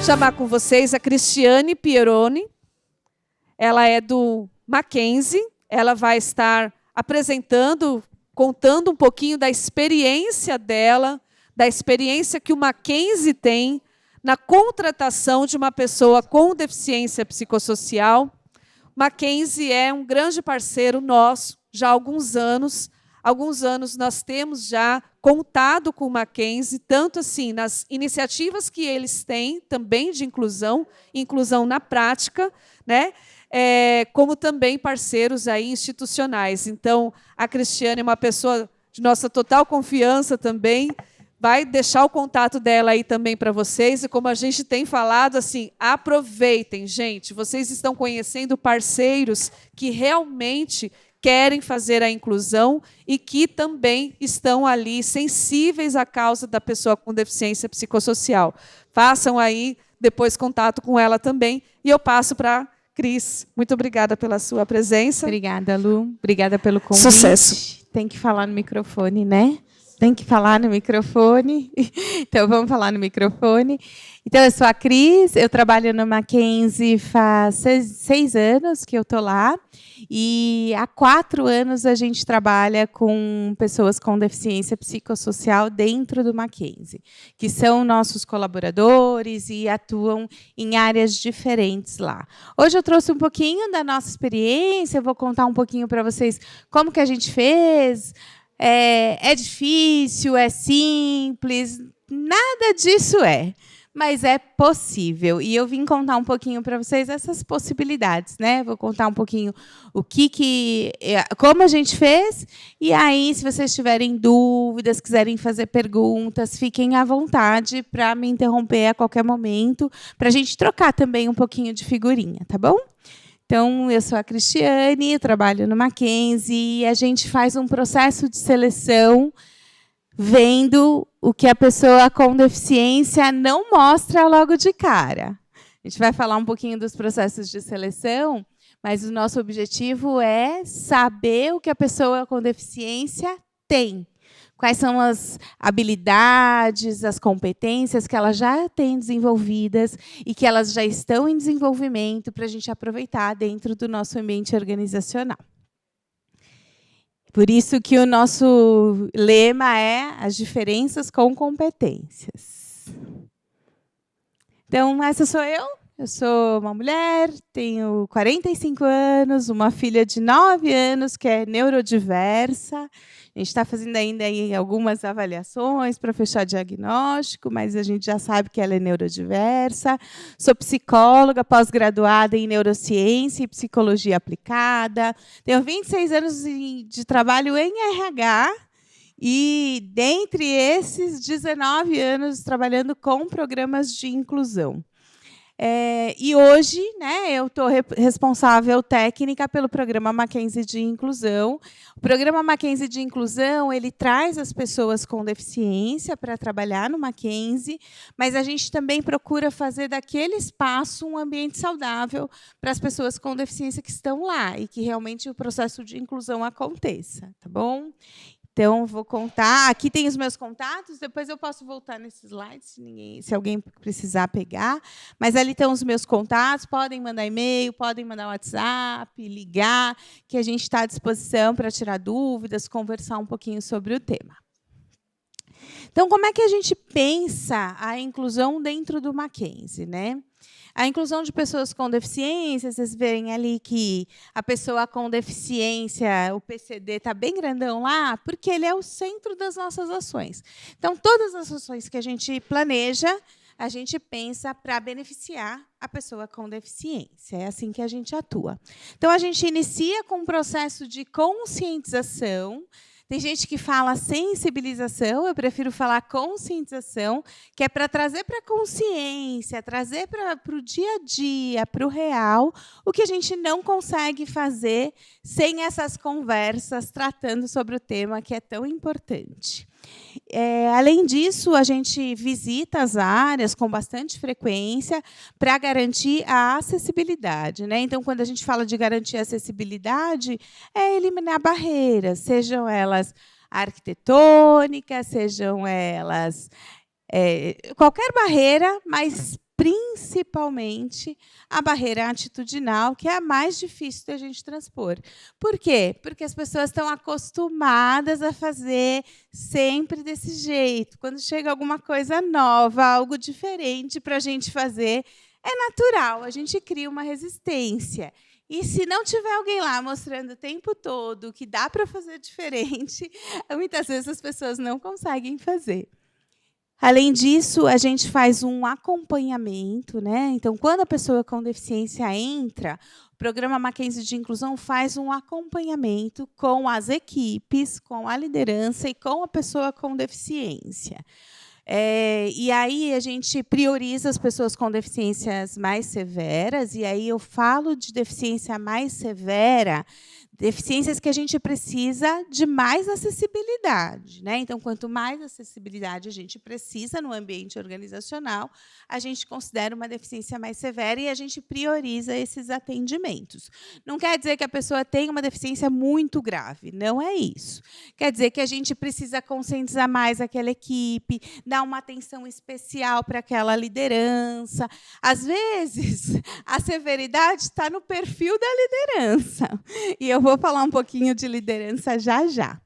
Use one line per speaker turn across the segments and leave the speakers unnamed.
chamar com vocês a Cristiane Pieroni. Ela é do Mackenzie. Ela vai estar apresentando, contando um pouquinho da experiência dela, da experiência que o Mackenzie tem na contratação de uma pessoa com deficiência psicossocial. Mackenzie é um grande parceiro nosso, já há alguns anos. Alguns anos nós temos já contado com o Mackenzie, tanto assim nas iniciativas que eles têm, também de inclusão na prática, né? Como também parceiros aí institucionais. Então, a Cristiane é uma pessoa de nossa total confiança também, vai deixar o contato dela aí também para vocês, e como a gente tem falado, assim, aproveitem, gente, vocês estão conhecendo parceiros que realmente querem fazer a inclusão e que também estão ali sensíveis à causa da pessoa com deficiência psicossocial. Façam aí depois contato com ela também, e eu passo para Cris. Muito obrigada pela sua presença.
Obrigada, Lu. Obrigada pelo convite.
Sucesso.
Tem que falar no microfone, né? Tem que falar no microfone. Então, vamos falar no microfone. Então, eu sou a Cris, eu trabalho no Mackenzie faz 6 anos que eu estou lá. E há 4 anos a gente trabalha com pessoas com deficiência psicossocial dentro do Mackenzie, que são nossos colaboradores e atuam em áreas diferentes lá. Hoje eu trouxe um pouquinho da nossa experiência, eu vou contar um pouquinho para vocês como que a gente fez. É difícil, é simples, nada disso mas é possível. E eu vim contar um pouquinho para vocês essas possibilidades, né? Vou contar um pouquinho como a gente fez, e aí, se vocês tiverem dúvidas, quiserem fazer perguntas, fiquem à vontade para me interromper a qualquer momento, para a gente trocar também um pouquinho de figurinha, tá bom? Então, eu sou a Cristiane, eu trabalho no Mackenzie, e a gente faz um processo de seleção vendo o que a pessoa com deficiência não mostra logo de cara. A gente vai falar um pouquinho dos processos de seleção, mas o nosso objetivo é saber o que a pessoa com deficiência tem. Quais são as habilidades, as competências que ela já tem desenvolvidas e que elas já estão em desenvolvimento para a gente aproveitar dentro do nosso ambiente organizacional. Por isso que o nosso lema é as diferenças com competências. Então, essa sou eu. Eu sou uma mulher, tenho 45 anos, uma filha de 9 anos que é neurodiversa. A gente está fazendo ainda aí algumas avaliações para fechar diagnóstico, mas a gente já sabe que ela é neurodiversa. Sou psicóloga, pós-graduada em neurociência e psicologia aplicada. Tenho 26 anos de trabalho em RH e, dentre esses, 19 anos trabalhando com programas de inclusão. E hoje, né, eu estou responsável técnica pelo programa Mackenzie de Inclusão. O programa Mackenzie de Inclusão ele traz as pessoas com deficiência para trabalhar no Mackenzie, mas a gente também procura fazer daquele espaço um ambiente saudável para as pessoas com deficiência que estão lá e que realmente o processo de inclusão aconteça, tá bom? Então, vou contar. Aqui tem os meus contatos, depois eu posso voltar nesses slides, se alguém precisar pegar. Mas ali estão os meus contatos, podem mandar e-mail, podem mandar WhatsApp, ligar, que a gente está à disposição para tirar dúvidas, conversar um pouquinho sobre o tema. Então, como é que a gente pensa a inclusão dentro do Mackenzie, né? A inclusão de pessoas com deficiência, vocês veem ali que a pessoa com deficiência, o PCD, está bem grandão lá, porque ele é o centro das nossas ações. Então, todas as ações que a gente planeja, a gente pensa para beneficiar a pessoa com deficiência. É assim que a gente atua. Então, a gente inicia com um processo de conscientização. Tem gente que fala sensibilização, eu prefiro falar conscientização, que é para trazer para a consciência, trazer para o dia a dia, para o real, o que a gente não consegue fazer sem essas conversas tratando sobre o tema que é tão importante. Além disso, a gente visita as áreas com bastante frequência para garantir a acessibilidade, né? Então, quando a gente fala de garantir a acessibilidade, é eliminar barreiras, sejam elas arquitetônicas, sejam elas qualquer barreira, mas principalmente a barreira atitudinal, que é a mais difícil da gente transpor. Por quê? Porque as pessoas estão acostumadas a fazer sempre desse jeito. Quando chega alguma coisa nova, algo diferente para a gente fazer, é natural, a gente cria uma resistência. E se não tiver alguém lá mostrando o tempo todo que dá para fazer diferente, muitas vezes as pessoas não conseguem fazer. Além disso, a gente faz um acompanhamento, né? Então, quando a pessoa com deficiência entra, o programa Mackenzie de Inclusão faz um acompanhamento com as equipes, com a liderança e com a pessoa com deficiência. E aí a gente prioriza as pessoas com deficiências mais severas, e aí eu falo de deficiência mais severa, deficiências que a gente precisa de mais acessibilidade, né? Então, quanto mais acessibilidade a gente precisa no ambiente organizacional, a gente considera uma deficiência mais severa e a gente prioriza esses atendimentos. Não quer dizer que a pessoa tem uma deficiência muito grave, não é isso. Quer dizer que a gente precisa conscientizar mais aquela equipe, dar uma atenção especial para aquela liderança. Às vezes, a severidade está no perfil da liderança. E eu vou falar um pouquinho de liderança já já.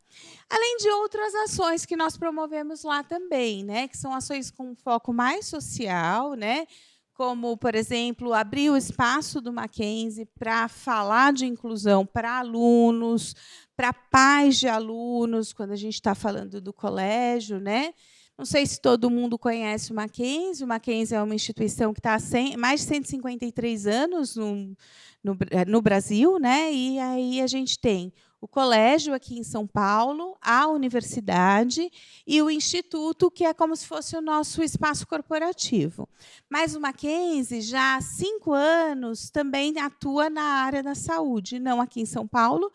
Além de outras ações que nós promovemos lá também, né, que são ações com foco mais social, né, como, por exemplo, abrir o espaço do Mackenzie para falar de inclusão para alunos, para pais de alunos, quando a gente está falando do colégio, né? Não sei se todo mundo conhece o Mackenzie. O Mackenzie é uma instituição que está há mais de 153 anos no Brasil, né? E aí a gente tem o colégio aqui em São Paulo, a universidade e o instituto, que é como se fosse o nosso espaço corporativo. Mas o Mackenzie, já há 5 anos, também atua na área da saúde, não aqui em São Paulo,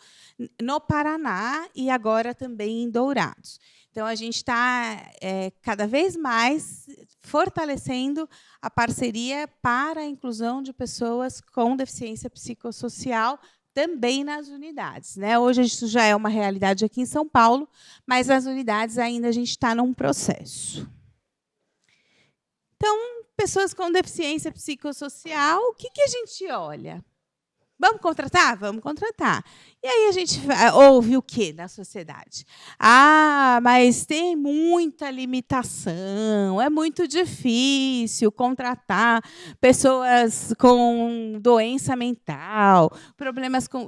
no Paraná e agora também em Dourados. Então, a gente está cada vez mais fortalecendo a parceria para a inclusão de pessoas com deficiência psicossocial também nas unidades, né? Hoje isso já é uma realidade aqui em São Paulo, mas nas unidades ainda a gente está num processo. Então, pessoas com deficiência psicossocial, o que a gente olha? Vamos contratar? Vamos contratar. E aí a gente ouve o quê na sociedade? Ah, mas tem muita limitação, é muito difícil contratar pessoas com doença mental,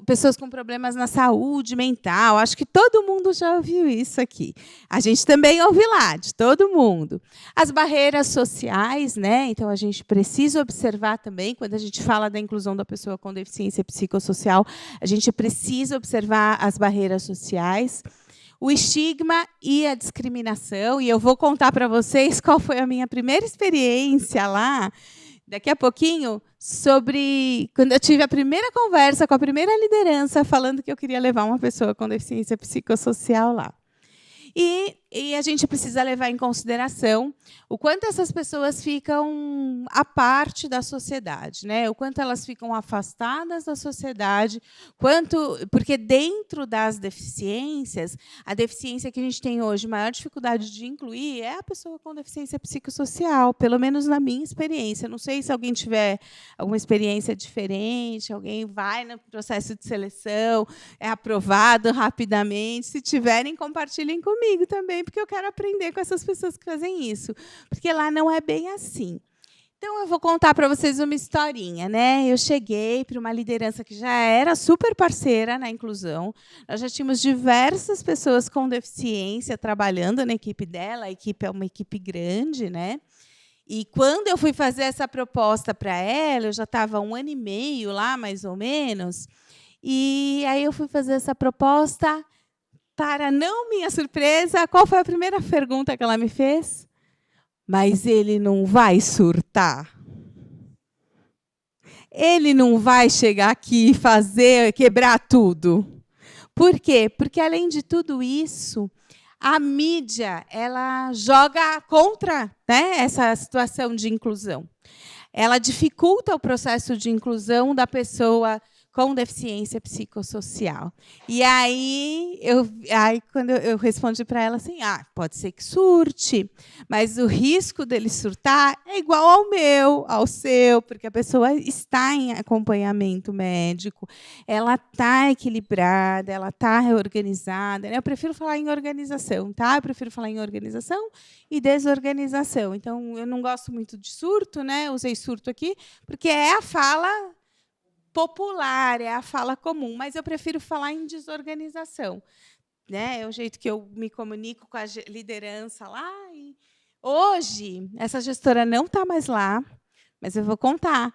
pessoas com problemas na saúde mental. Acho que todo mundo já ouviu isso aqui. A gente também ouve lá, de todo mundo. As barreiras sociais, né? Então, a gente precisa observar também, quando a gente fala da inclusão da pessoa com deficiência psicossocial, a gente precisa observar as barreiras sociais, o estigma e a discriminação. E eu vou contar para vocês qual foi a minha primeira experiência lá, daqui a pouquinho, sobre quando eu tive a primeira conversa com a primeira liderança falando que eu queria levar uma pessoa com deficiência psicossocial lá. E a gente precisa levar em consideração o quanto essas pessoas ficam à parte da sociedade, né? O quanto elas ficam afastadas da sociedade, porque dentro das deficiências, a deficiência que a gente tem hoje, maior dificuldade de incluir é a pessoa com deficiência psicossocial, pelo menos na minha experiência. Não sei se alguém tiver alguma experiência diferente, alguém vai no processo de seleção, é aprovado rapidamente. Se tiverem, compartilhem comigo também, porque eu quero aprender com essas pessoas que fazem isso, porque lá não é bem assim. Então, eu vou contar para vocês uma historinha, né? Eu cheguei para uma liderança que já era super parceira na inclusão. Nós já tínhamos diversas pessoas com deficiência trabalhando na equipe dela. A equipe é uma equipe grande, né? E quando eu fui fazer essa proposta para ela, eu já estava 1 ano e meio lá, mais ou menos. E aí eu fui fazer essa proposta. Para não minha surpresa, qual foi a primeira pergunta que ela me fez? Mas ele não vai surtar? Ele não vai chegar aqui e quebrar tudo? Por quê? Porque, além de tudo isso, a mídia ela joga contra, né, essa situação de inclusão. Ela dificulta o processo de inclusão da pessoa com deficiência psicossocial. E aí, quando eu respondi para ela assim, pode ser que surte, mas o risco dele surtar é igual ao meu, ao seu, porque a pessoa está em acompanhamento médico, ela está equilibrada, ela está reorganizada. Eu prefiro falar em organização, tá? Eu prefiro falar em organização e desorganização. Então, eu não gosto muito de surto, né? Usei surto aqui, porque é a fala popular, é a fala comum, mas eu prefiro falar em desorganização, né? É o jeito que eu me comunico com a liderança lá. E hoje, essa gestora não está mais lá, mas eu vou contar.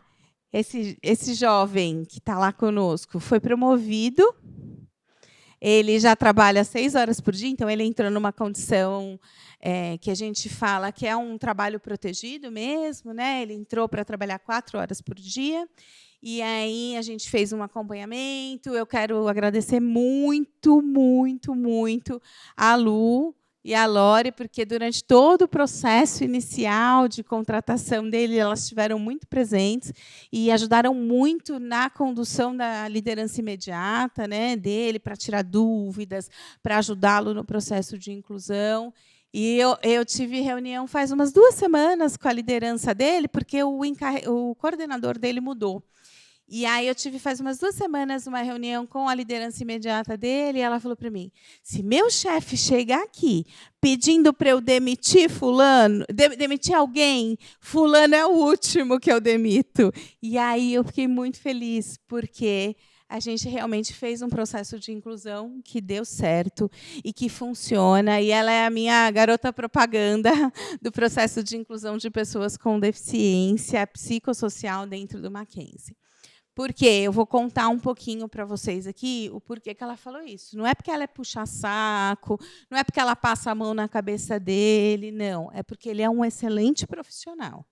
Esse jovem que está lá conosco foi promovido, ele já trabalha 6 horas por dia, então ele entrou numa condição que a gente fala que é um trabalho protegido mesmo, né? Ele entrou para trabalhar 4 horas por dia. E aí a gente fez um acompanhamento. Eu quero agradecer muito, muito, muito a Lu e a Lore, porque durante todo o processo inicial de contratação dele, elas estiveram muito presentes e ajudaram muito na condução da liderança imediata, né, dele, para tirar dúvidas, para ajudá-lo no processo de inclusão. E eu tive reunião faz umas 2 semanas com a liderança dele, porque o coordenador dele mudou. E aí eu tive faz umas 2 semanas uma reunião com a liderança imediata dele, e ela falou para mim: se meu chefe chegar aqui pedindo para eu demitir fulano, demitir alguém, fulano é o último que eu demito. E aí eu fiquei muito feliz, porque a gente realmente fez um processo de inclusão que deu certo e que funciona. E ela é a minha garota propaganda do processo de inclusão de pessoas com deficiência psicossocial dentro do Mackenzie. Por quê? Eu vou contar um pouquinho para vocês aqui o porquê que ela falou isso. Não é porque ela é puxa-saco, não é porque ela passa a mão na cabeça dele, não. É porque ele é um excelente profissional.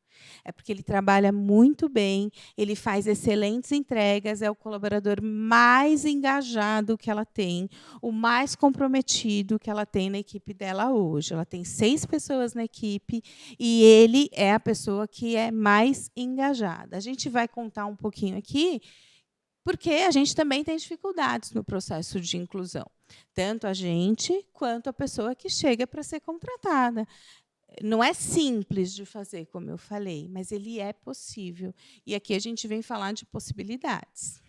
É porque ele trabalha muito bem, ele faz excelentes entregas, é o colaborador mais engajado que ela tem, o mais comprometido que ela tem na equipe dela hoje. Ela tem 6 pessoas na equipe e ele é a pessoa que é mais engajada. A gente vai contar um pouquinho aqui, porque a gente também tem dificuldades no processo de inclusão, tanto a gente quanto a pessoa que chega para ser contratada. Não é simples de fazer, como eu falei, mas ele é possível. E aqui a gente vem falar de possibilidades.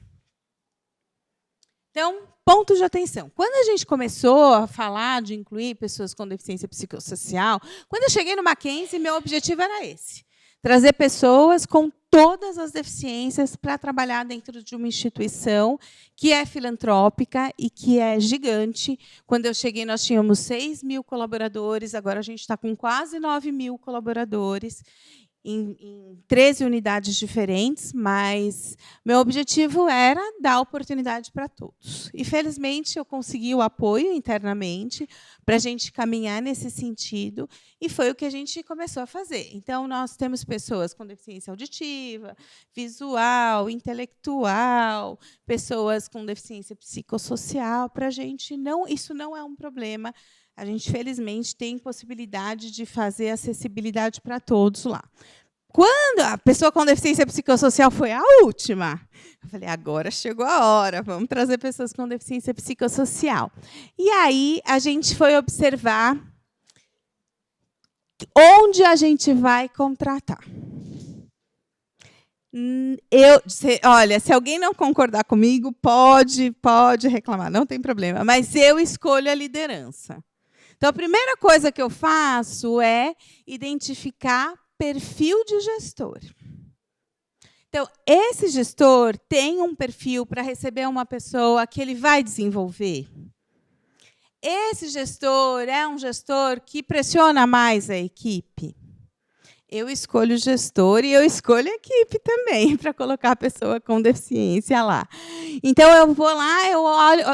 Então, ponto de atenção. Quando a gente começou a falar de incluir pessoas com deficiência psicossocial, quando eu cheguei no Mackenzie, meu objetivo era esse: trazer pessoas com todas as deficiências para trabalhar dentro de uma instituição que é filantrópica e que é gigante. Quando eu cheguei, nós tínhamos 6.000 colaboradores, agora a gente está com quase 9.000 colaboradores, em 13 unidades diferentes, mas meu objetivo era dar oportunidade para todos. E, felizmente, eu consegui o apoio internamente para a gente caminhar nesse sentido, e foi o que a gente começou a fazer. Então, nós temos pessoas com deficiência auditiva, visual, intelectual, pessoas com deficiência psicossocial. Para a gente, isso não é um problema. A gente, felizmente, tem possibilidade de fazer acessibilidade para todos lá. Quando a pessoa com deficiência psicossocial foi a última, eu falei, agora chegou a hora, vamos trazer pessoas com deficiência psicossocial. E aí a gente foi observar onde a gente vai contratar. Olha, se alguém não concordar comigo, pode reclamar, não tem problema, mas eu escolho a liderança. Então, a primeira coisa que eu faço é identificar perfil de gestor. Então, esse gestor tem um perfil para receber uma pessoa que ele vai desenvolver. Esse gestor é um gestor que pressiona mais a equipe. Eu escolho o gestor e eu escolho a equipe também para colocar a pessoa com deficiência lá. Então, eu vou lá, eu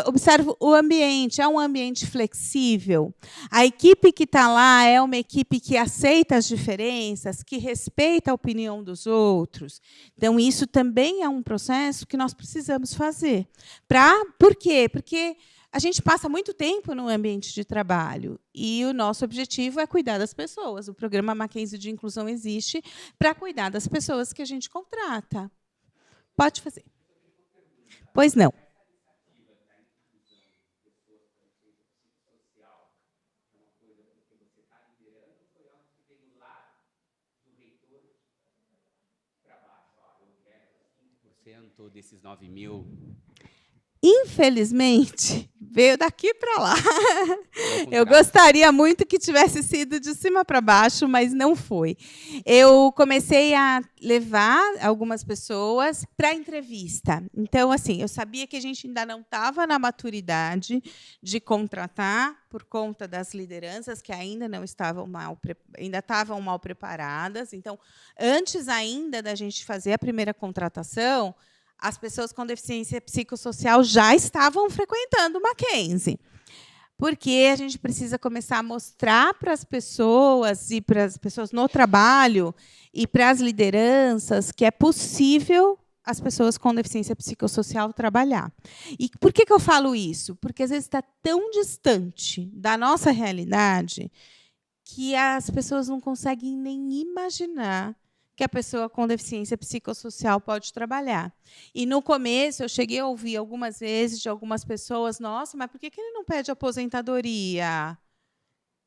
observo o ambiente. É um ambiente flexível? A equipe que está lá é uma equipe que aceita as diferenças, que respeita a opinião dos outros? Então, isso também é um processo que nós precisamos fazer. Por quê? Porque a gente passa muito tempo no ambiente de trabalho e o nosso objetivo é cuidar das pessoas. O programa Mackenzie de Inclusão existe para cuidar das pessoas que a gente contrata. Pode fazer. Pois não.
Desses 9.000.
Infelizmente, veio daqui para lá. Eu gostaria muito que tivesse sido de cima para baixo, mas não foi. Eu comecei a levar algumas pessoas para entrevista. Então, assim, eu sabia que a gente ainda não estava na maturidade de contratar por conta das lideranças que ainda não estavam ainda estavam mal preparadas. Então, antes ainda da gente fazer a primeira contratação, as pessoas com deficiência psicossocial já estavam frequentando o Mackenzie. Porque a gente precisa começar a mostrar para as pessoas e para as pessoas no trabalho e para as lideranças que é possível as pessoas com deficiência psicossocial trabalhar. E por que eu falo isso? Porque às vezes está tão distante da nossa realidade que as pessoas não conseguem nem imaginar que a pessoa com deficiência psicossocial pode trabalhar. E, no começo, eu cheguei a ouvir algumas vezes de algumas pessoas, nossa, mas por que ele não pede aposentadoria?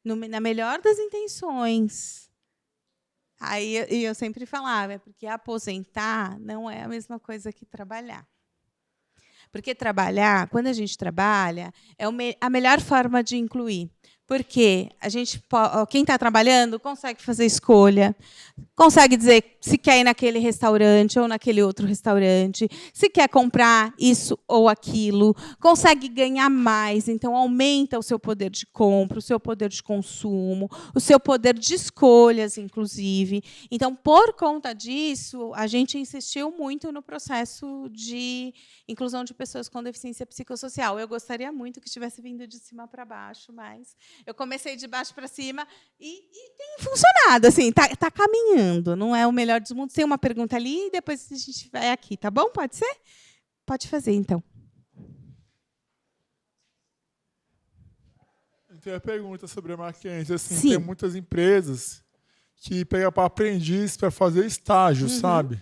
Na melhor das intenções. Aí eu sempre falava, é porque aposentar não é a mesma coisa que trabalhar. Porque trabalhar, quando a gente trabalha, é a melhor forma de incluir. Porque quem está trabalhando consegue fazer escolha, consegue dizer se quer ir naquele restaurante ou naquele outro restaurante, se quer comprar isso ou aquilo, consegue ganhar mais, então aumenta o seu poder de compra, o seu poder de consumo, o seu poder de escolhas, inclusive. Então, por conta disso, a gente insistiu muito no processo de inclusão de pessoas com deficiência psicossocial. Eu gostaria muito que tivesse vindo de cima para baixo, mas eu comecei de baixo para cima e tem funcionado, assim, tá caminhando. Não é o melhor dos mundos. Tem uma pergunta ali e depois a gente vai aqui, tá bom? Pode ser? Pode fazer, então.
Tem a pergunta sobre a Mackenzie. Assim,
Sim.
tem muitas empresas que pegam para aprendiz para fazer estágio, sabe?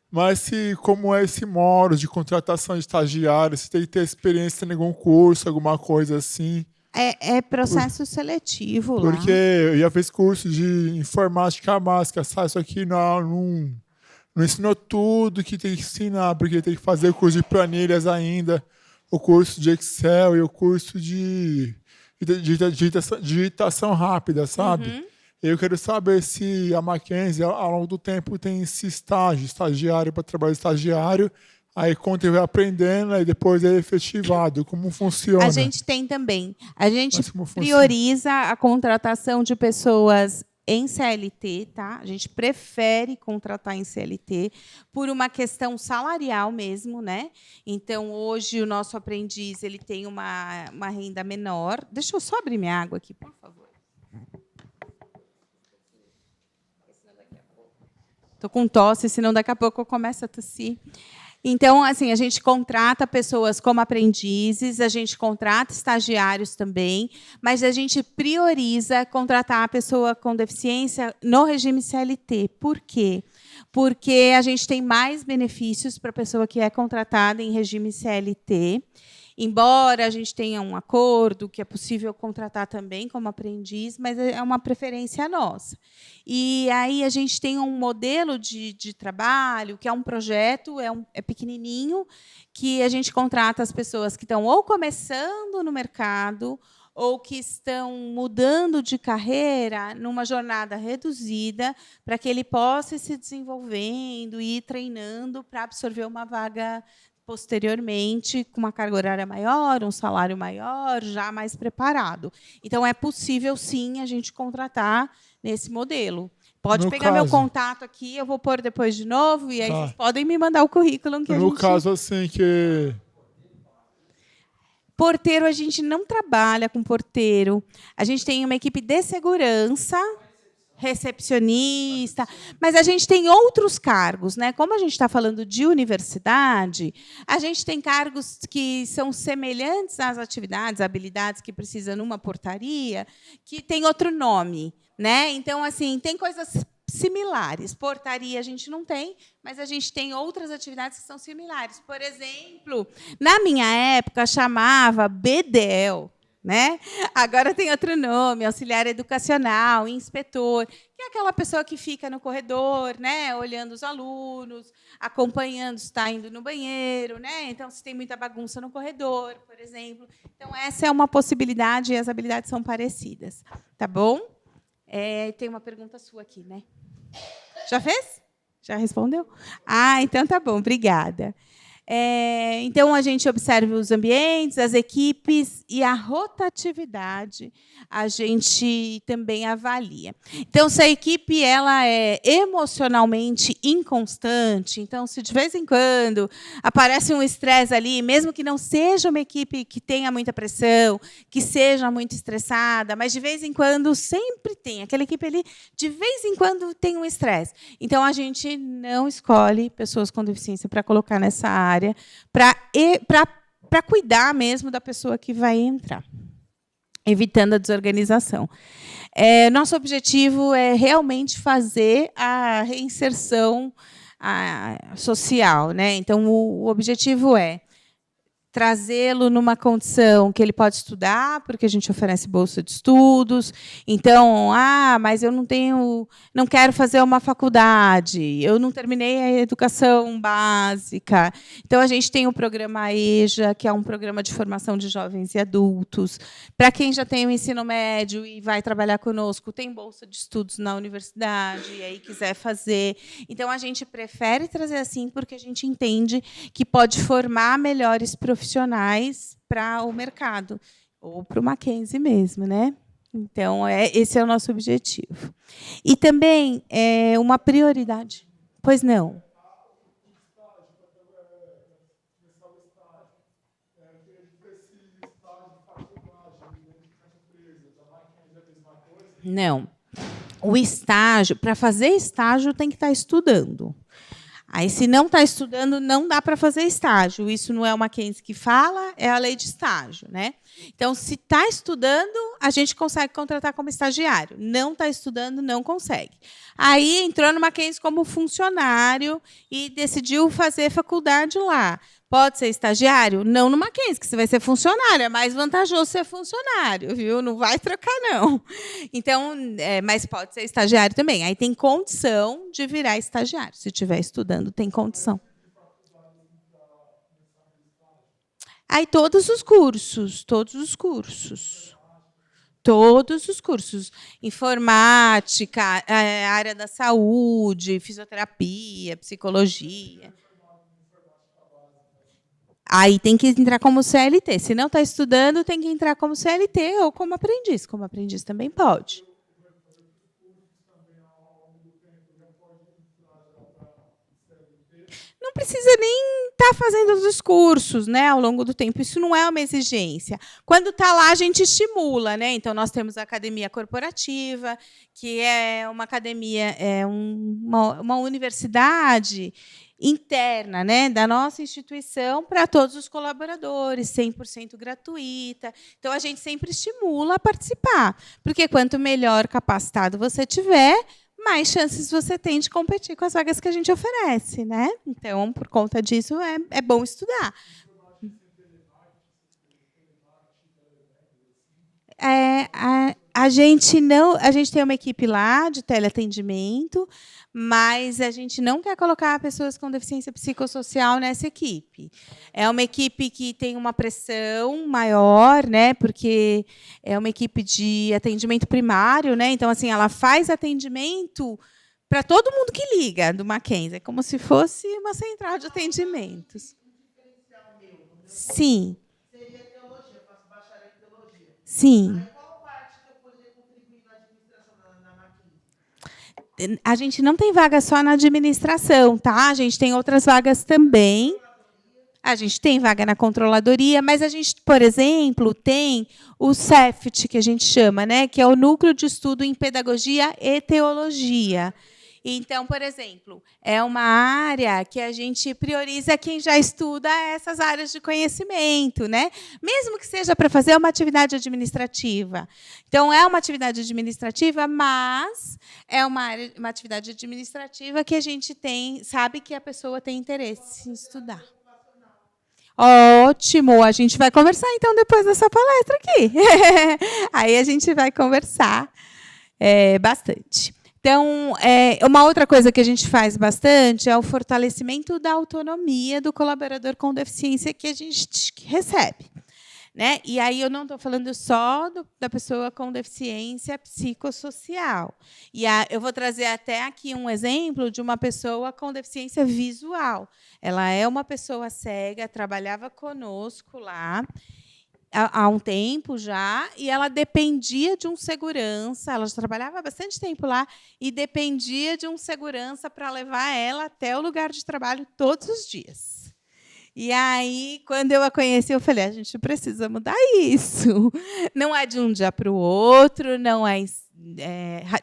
Mas como é esse modo de contratação de estagiário, se tem que ter experiência em algum curso, alguma coisa assim.
É processo seletivo lá.
Porque eu já fiz curso de informática básica, sabe? Isso aqui não ensinou tudo que tem que ensinar, porque tem que fazer o curso de planilhas ainda, o curso de Excel e o curso de digitação rápida, sabe? Eu quero saber se a Mackenzie, ao longo do tempo, tem esse estagiário para trabalhar estagiário, aí quando ele vai aprendendo, aí depois é efetivado. Como funciona?
A gente tem também. A gente prioriza a contratação de pessoas em CLT, tá? A gente prefere contratar em CLT por uma questão salarial mesmo, né? Então, hoje, o nosso aprendiz ele tem uma renda menor. Deixa eu só abrir minha água aqui, por favor. Estou com tosse, senão daqui a pouco eu começo a tossir. Então, assim, a gente contrata pessoas como aprendizes, a gente contrata estagiários também, mas a gente prioriza contratar a pessoa com deficiência no regime CLT. Por quê? Porque a gente tem mais benefícios para a pessoa que é contratada em regime CLT. Embora a gente tenha um acordo que é possível contratar também como aprendiz, mas é uma preferência nossa. E aí a gente tem um modelo de trabalho, que é um projeto, é pequenininho, que a gente contrata as pessoas que estão ou começando no mercado ou que estão mudando de carreira numa jornada reduzida, para que ele possa ir se desenvolvendo e ir treinando para absorver uma vaga posteriormente, com uma carga horária maior, um salário maior, já mais preparado. Então, é possível, sim, a gente contratar nesse modelo. Pode pegar meu contato aqui, eu vou pôr depois de novo, e aí vocês podem me mandar o currículo.
No caso, assim, que...
Porteiro, a gente não trabalha com porteiro. A gente tem uma equipe de segurança, recepcionista, mas a gente tem outros cargos, né? Como a gente está falando de universidade, a gente tem cargos que são semelhantes às atividades, habilidades que precisa numa portaria, que tem outro nome, né? Então, assim, tem coisas similares. Portaria a gente não tem, mas a gente tem outras atividades que são similares. Por exemplo, na minha época, chamava BDL. Né? Agora tem outro nome, auxiliar educacional, inspetor, que é aquela pessoa que fica no corredor, né, olhando os alunos, acompanhando se está indo no banheiro, né? Então, se tem muita bagunça no corredor, por exemplo. Então, essa é uma possibilidade e as habilidades são parecidas. Tá bom? Tem uma pergunta sua aqui, né? Já fez? Já respondeu? Ah, então tá bom, obrigada. Então, a gente observa os ambientes, as equipes e a rotatividade a gente também avalia. Então, se a equipe ela é emocionalmente inconstante, então, se de vez em quando aparece um estresse ali, mesmo que não seja uma equipe que tenha muita pressão, que seja muito estressada, mas de vez em quando sempre tem, aquela equipe ali, de vez em quando tem um estresse. Então, a gente não escolhe pessoas com deficiência para colocar nessa área, para cuidar mesmo da pessoa que vai entrar, evitando a desorganização. Nosso objetivo é realmente fazer a reinserção social, né? Então, o objetivo é trazê-lo numa condição que ele pode estudar, porque a gente oferece bolsa de estudos. Então, mas eu não quero fazer uma faculdade, eu não terminei a educação básica. Então, a gente tem o programa EJA, que é um programa de formação de jovens e adultos. Para quem já tem o ensino médio e vai trabalhar conosco, tem bolsa de estudos na universidade, e aí quiser fazer. Então, a gente prefere trazer assim, porque a gente entende que pode formar melhores profissionais para o mercado, ou para o Mackenzie mesmo, né? Então, esse é o nosso objetivo. E também uma prioridade. Pois não? Não. O estágio, para fazer estágio, tem que estar estudando. Aí, se não está estudando, não dá para fazer estágio. Isso não é o Mackenzie que fala, é a lei de estágio, né? Então, se está estudando, a gente consegue contratar como estagiário. Não está estudando, não consegue. Aí, entrou no Mackenzie como funcionário e decidiu fazer faculdade lá. Pode ser estagiário? Não no Mackenzie, que você vai ser funcionário. É mais vantajoso ser funcionário, viu? Não vai trocar, não. Então, mas pode ser estagiário também. Aí tem condição de virar estagiário. Se estiver estudando, tem condição. Aí todos os cursos. Informática, área da saúde, fisioterapia, psicologia. Aí tem que entrar como CLT. Se não está estudando, tem que entrar como CLT ou como aprendiz. Como aprendiz também pode. Não precisa nem estar fazendo os cursos, né, ao longo do tempo. Isso não é uma exigência. Quando está lá, a gente estimula, né? Então, nós temos a academia corporativa, que é uma academia, uma universidade interna, né, da nossa instituição para todos os colaboradores, 100% gratuita. Então, a gente sempre estimula a participar, porque quanto melhor capacitado você tiver, mais chances você tem de competir com as vagas que a gente oferece, né? Então, por conta disso, é bom estudar. A gente tem uma equipe lá de teleatendimento, mas a gente não quer colocar pessoas com deficiência psicossocial nessa equipe. É uma equipe que tem uma pressão maior, né, porque é uma equipe de atendimento primário, né? Então, assim, ela faz atendimento para todo mundo que liga do Mackenzie. É como se fosse uma central de atendimentos. Sim.
Seria teologia, eu faço bacharel em teologia.
Sim. A gente não tem vaga só na administração, tá? A gente tem outras vagas também. A gente tem vaga na controladoria, mas a gente, por exemplo, tem o CEFT, que a gente chama, né? Que é o Núcleo de Estudo em Pedagogia e Teologia. Então, por exemplo, é uma área que a gente prioriza quem já estuda essas áreas de conhecimento, né? Mesmo que seja para fazer uma atividade administrativa. Então, é uma atividade administrativa, mas é uma atividade administrativa que a gente sabe que a pessoa tem interesse em estudar. Ótimo! A gente vai conversar, então, depois dessa palestra aqui. Aí a gente vai conversar bastante. Então, uma outra coisa que a gente faz bastante é o fortalecimento da autonomia do colaborador com deficiência que a gente recebe. Né? E aí eu não estou falando só da pessoa com deficiência psicossocial. Eu vou trazer até aqui um exemplo de uma pessoa com deficiência visual. Ela é uma pessoa cega, trabalhava conosco lá há um tempo já, e ela dependia de um segurança, ela já trabalhava há bastante tempo lá, e dependia de um segurança para levar ela até o lugar de trabalho todos os dias. E aí, quando eu a conheci, eu falei, a gente precisa mudar isso. Não é de um dia para o outro, não é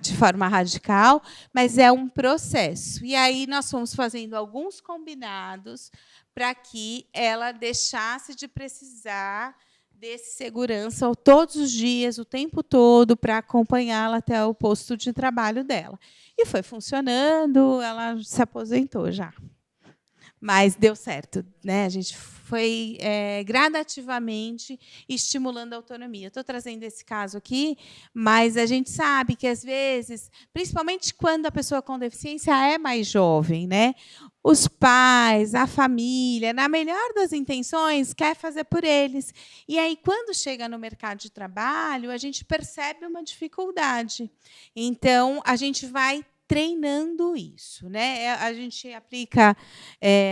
de forma radical, mas é um processo. E aí nós fomos fazendo alguns combinados para que ela deixasse de precisar desse segurança todos os dias, o tempo todo, para acompanhá-la até o posto de trabalho dela. E foi funcionando, ela se aposentou já. Mas deu certo, né? A gente foi gradativamente estimulando a autonomia. Estou trazendo esse caso aqui, mas a gente sabe que, às vezes, principalmente quando a pessoa com deficiência é mais jovem, né? Os pais, a família, na melhor das intenções, quer fazer por eles. E aí, quando chega no mercado de trabalho, a gente percebe uma dificuldade. Então, a gente vai treinando isso, né? A gente aplica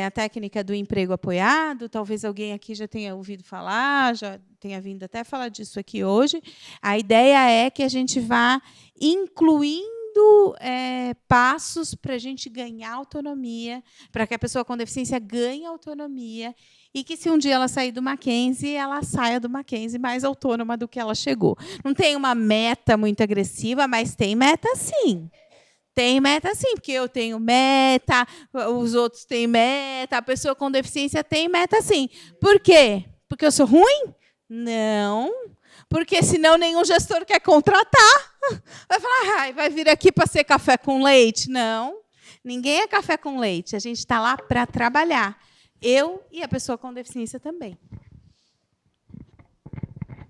a técnica do emprego apoiado. Talvez alguém aqui já tenha ouvido falar, já tenha vindo até falar disso aqui hoje. A ideia é que a gente vá incluindo passos para a gente ganhar autonomia, para que a pessoa com deficiência ganhe autonomia e que, se um dia ela sair do Mackenzie, ela saia do Mackenzie mais autônoma do que ela chegou. Não tem uma meta muito agressiva, mas tem meta, sim. Tem meta, sim, porque eu tenho meta, os outros têm meta, a pessoa com deficiência tem meta, sim. Por quê? Porque eu sou ruim? Não. Porque senão nenhum gestor quer contratar. Vai falar, vai vir aqui para ser café com leite? Não. Ninguém é café com leite. A gente está lá para trabalhar. Eu e a pessoa com deficiência também.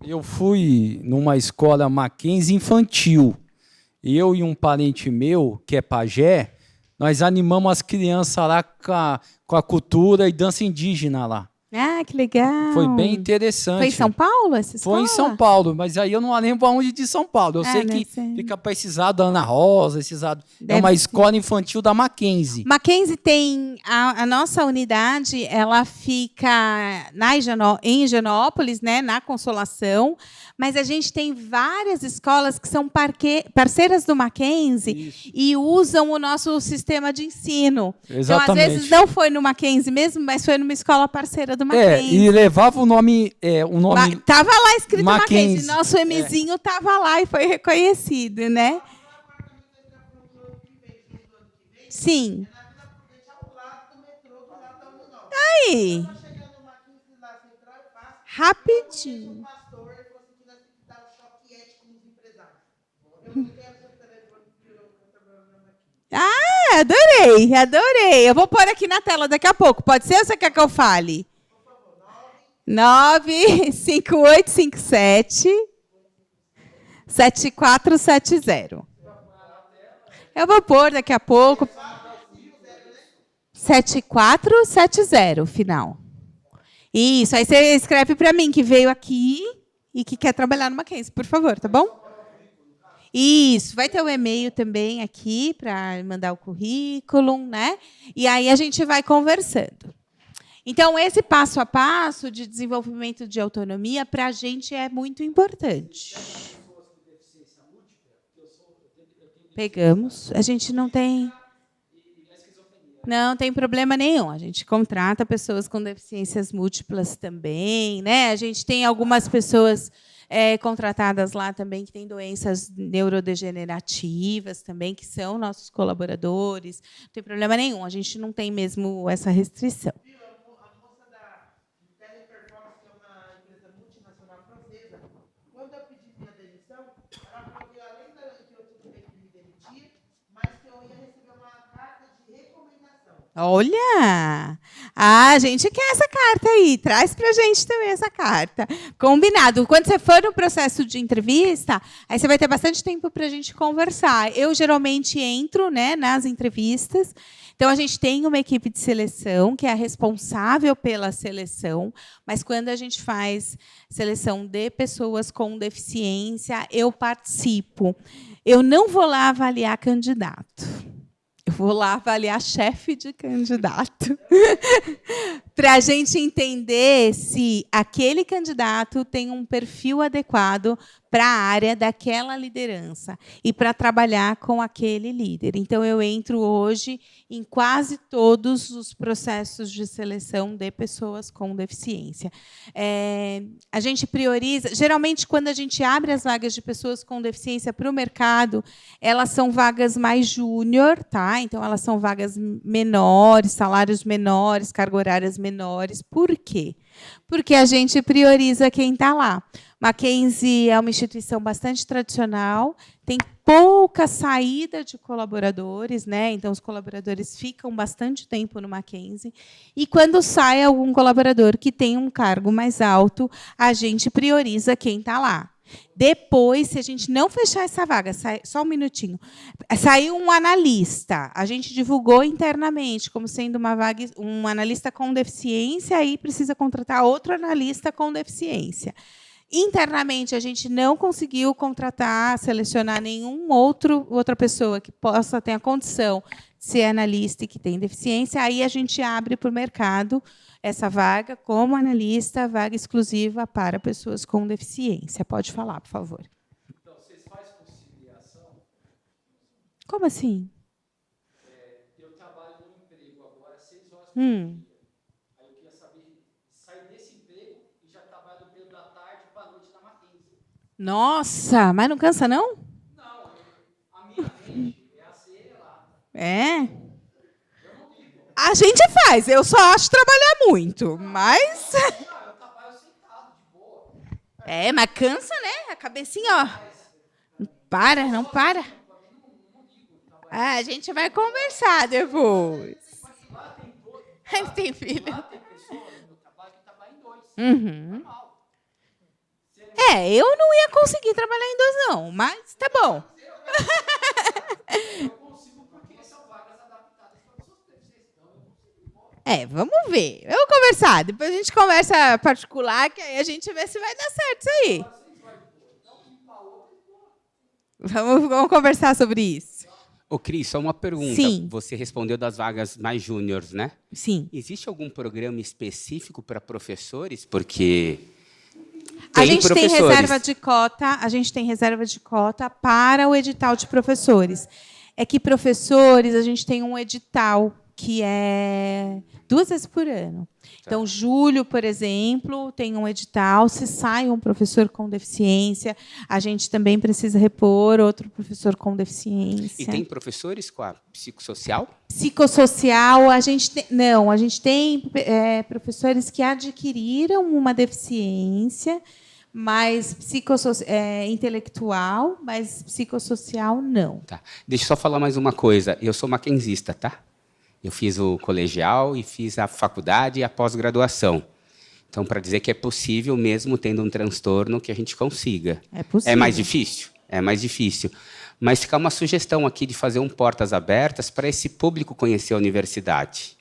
Eu fui numa escola Mackenzie infantil. Eu e um parente meu, que é pajé, nós animamos as crianças lá com a cultura e dança indígena lá.
Ah, que legal.
Foi bem interessante.
Foi em São Paulo essa escola?
Foi em São Paulo, mas aí eu não lembro aonde de São Paulo. Eu sei que fica para esses lados da Ana Rosa, esses lados. É uma escola infantil da Mackenzie.
Mackenzie tem a nossa unidade, ela fica em Higienópolis, né, na Consolação, mas a gente tem várias escolas que são parceiras do Mackenzie. Isso. E usam o nosso sistema de ensino.
Exatamente.
Então, às vezes, não foi no Mackenzie mesmo, mas foi numa escola parceira do Mackenzie.
E levava o nome...
Estava lá escrito
Mackenzie.
Nosso Mzinho estava lá e foi reconhecido, né? Sim. Aí. Rapidinho. Ah, adorei. Eu vou pôr aqui na tela daqui a pouco. Pode ser ou você quer que eu fale? 95857 7470. Eu vou pôr daqui a pouco. 7470, final. Isso, aí você escreve para mim que veio aqui e que quer trabalhar no Mackenzie, por favor, tá bom? Isso, vai ter o e-mail também aqui para mandar o currículo, né? E aí a gente vai conversando. Então, esse passo a passo de desenvolvimento de autonomia, para a gente, é muito importante. Pegamos. A gente não tem... Não tem problema nenhum. A gente contrata pessoas com deficiências múltiplas também, né? A gente tem algumas pessoas contratadas lá também que têm doenças neurodegenerativas também, que são nossos colaboradores. Não tem problema nenhum, a gente não tem mesmo essa restrição.
A moça da Teleperformance, que é uma empresa multinacional francesa, quando eu pedi minha demissão, ela falou que além que eu tinha que me demitir, mas que eu ia receber uma carta de recomendação.
Olha! Ah, a gente quer essa carta aí. Traz para a gente também essa carta. Combinado. Quando você for no processo de entrevista, aí você vai ter bastante tempo para a gente conversar. Eu geralmente entro, né, nas entrevistas. Então, a gente tem uma equipe de seleção que é a responsável pela seleção, mas quando a gente faz seleção de pessoas com deficiência, eu participo. Eu não vou lá avaliar candidato. Eu vou lá avaliar chefe de candidato. Para a gente entender se aquele candidato tem um perfil adequado para a área daquela liderança e para trabalhar com aquele líder. Então, eu entro hoje em quase todos os processos de seleção de pessoas com deficiência. A gente prioriza... Geralmente, quando a gente abre as vagas de pessoas com deficiência para o mercado, elas são vagas mais júnior, tá? Então, elas são vagas menores, salários menores, cargas horárias menores. Por quê? Porque a gente prioriza quem está lá. Mackenzie é uma instituição bastante tradicional, tem pouca saída de colaboradores, né? Então, os colaboradores ficam bastante tempo no Mackenzie. E, quando sai algum colaborador que tem um cargo mais alto, a gente prioriza quem está lá. Depois, se a gente não fechar essa vaga, só um minutinho, saiu um analista, a gente divulgou internamente como sendo uma vaga, um analista com deficiência, aí precisa contratar outro analista com deficiência. Internamente, a gente não conseguiu contratar, selecionar outra pessoa que possa ter a condição de ser analista e que tem deficiência. Aí a gente abre para o mercado essa vaga como analista, vaga exclusiva para pessoas com deficiência. Pode falar, por favor.
Então, vocês fazem conciliação?
Como assim?
Eu trabalho num emprego agora, 6 horas por dia. Aí eu queria saber, sair desse emprego e já trabalho do período da tarde para a noite na Mackenzie.
Nossa, mas não cansa, não?
Não, a minha mente é acelerada.
É? A gente faz. Eu só acho trabalhar muito, mas...
Eu trabalho sentado, de boa.
Mas cansa, né? A cabecinha, ó. Não para, não para. A gente vai conversar depois. Ele tem filho.
Lá tem pessoas no meu trabalho que trabalham em 2.
Uhum.
Normal.
Eu não ia conseguir trabalhar em 2, não, mas tá bom.
Eu consigo porque são vagas adaptadas para pessoas com deficiência. Então, eu consigo.
Vamos ver. Vamos conversar. Depois a gente conversa particular, que aí a gente vê se vai dar certo isso aí. Vamos conversar sobre isso.
Ô, Cris, só uma pergunta.
Sim.
Você respondeu das vagas mais júniores, né?
Sim.
Existe algum programa específico para professores? Porque
A gente tem
professores.
reserva de cota para o edital de professores. É que professores, a gente tem um edital que é 2 vezes por ano. Então, julho, por exemplo, tem um edital. Se sai um professor com deficiência, a gente também precisa repor outro professor com deficiência.
E tem professores com a psicossocial?
Psicossocial, a gente tem professores que adquiriram uma deficiência, mas intelectual, mas psicossocial não.
Tá. Deixa eu só falar mais uma coisa. Eu sou mackenzista, tá? Eu fiz o colegial e fiz a faculdade e a pós-graduação. Então, para dizer que é possível, mesmo tendo um transtorno, que a gente consiga.
É possível.
É mais difícil? É mais difícil. Mas fica uma sugestão aqui de fazer um portas abertas para esse público conhecer a universidade.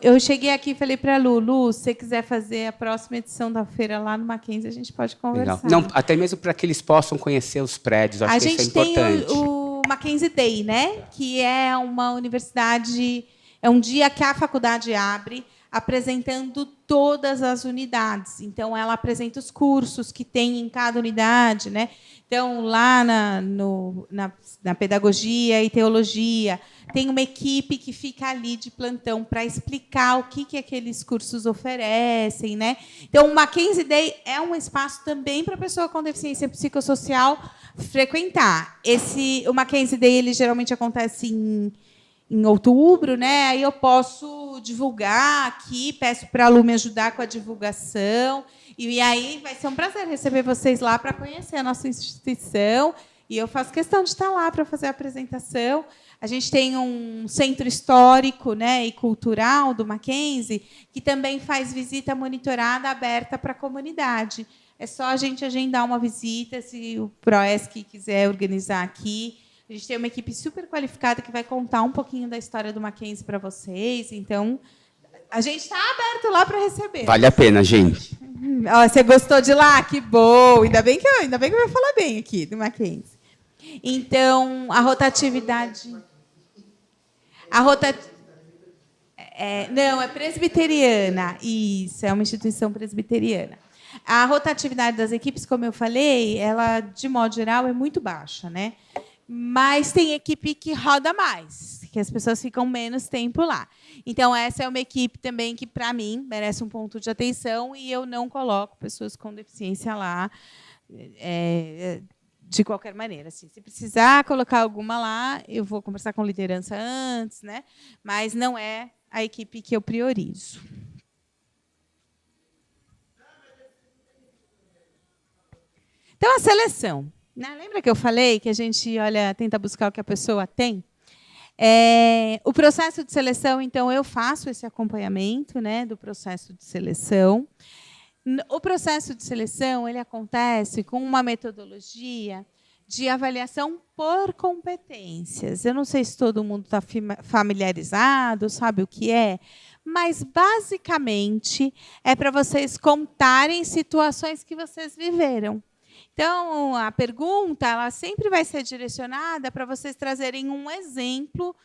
Eu cheguei aqui e falei para a Lu, se você quiser fazer a próxima edição da feira lá no Mackenzie, a gente pode conversar.
Legal. Não, até mesmo para que eles possam conhecer os prédios, eu acho que isso é importante.
A gente tem o Mackenzie Day, né? Que é uma universidade, é um dia que a faculdade abre. apresentando todas as unidades. Então, ela apresenta os cursos que tem em cada unidade, né? Então, lá na pedagogia e teologia, tem uma equipe que fica ali de plantão para explicar o que aqueles cursos oferecem, né? Então, o Mackenzie Day é um espaço também para a pessoa com deficiência psicossocial frequentar. O Mackenzie Day ele geralmente acontece em outubro, né? Aí eu posso divulgar aqui, peço para a Lu me ajudar com a divulgação. E aí vai ser um prazer receber vocês lá para conhecer a nossa instituição. E eu faço questão de estar lá para fazer a apresentação. A gente tem um centro histórico, né, e cultural do Mackenzie, que também faz visita monitorada aberta para a comunidade. É só a gente agendar uma visita, se o PROESC quiser organizar aqui. A gente tem uma equipe super qualificada que vai contar um pouquinho da história do Mackenzie para vocês. Então, a gente está aberto lá para receber.
Vale a pena, gente.
Você gostou de lá? Que bom! Ainda bem que eu vou falar bem aqui do Mackenzie. Então, a rotatividade... Não, é presbiteriana. Isso, é uma instituição presbiteriana. A rotatividade das equipes, como eu falei, ela, de modo geral, é muito baixa, né? Mas tem equipe que roda mais, que as pessoas ficam menos tempo lá. Então, essa é uma equipe também que, para mim, merece um ponto de atenção e eu não coloco pessoas com deficiência lá de qualquer maneira. Assim, se precisar colocar alguma lá, eu vou conversar com liderança antes, né? Mas não é a equipe que eu priorizo. Então, a seleção. Lembra que eu falei que a gente tenta buscar o que a pessoa tem? O processo de seleção, então, eu faço esse acompanhamento, né, do processo de seleção. O processo de seleção ele acontece com uma metodologia de avaliação por competências. Eu não sei se todo mundo está familiarizado, sabe o que é, mas, basicamente, é para vocês contarem situações que vocês viveram. Então, a pergunta ela sempre vai ser direcionada para vocês trazerem um exemplo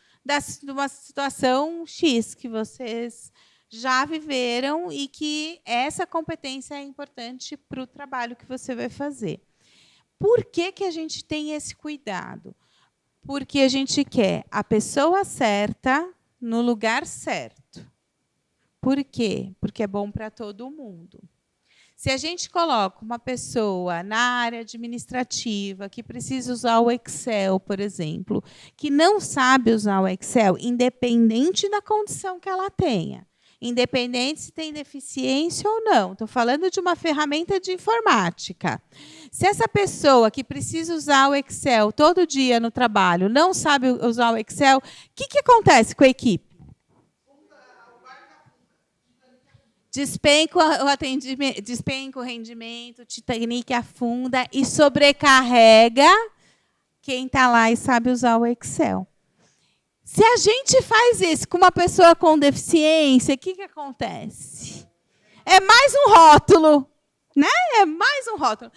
de uma situação X que vocês já viveram e que essa competência é importante para o trabalho que você vai fazer. Por que a gente tem esse cuidado? Porque a gente quer a pessoa certa no lugar certo. Por quê? Porque é bom para todo mundo. Se a gente coloca uma pessoa na área administrativa que precisa usar o Excel, por exemplo, que não sabe usar o Excel, independente da condição que ela tenha, independente se tem deficiência ou não, estou falando de uma ferramenta de informática. Se essa pessoa que precisa usar o Excel todo dia no trabalho não sabe usar o Excel, o que acontece com a equipe? Despenca o rendimento, Titanic afunda e sobrecarrega quem está lá e sabe usar o Excel. Se a gente faz isso com uma pessoa com deficiência, o que acontece? É mais um rótulo, né? É mais um rótulo.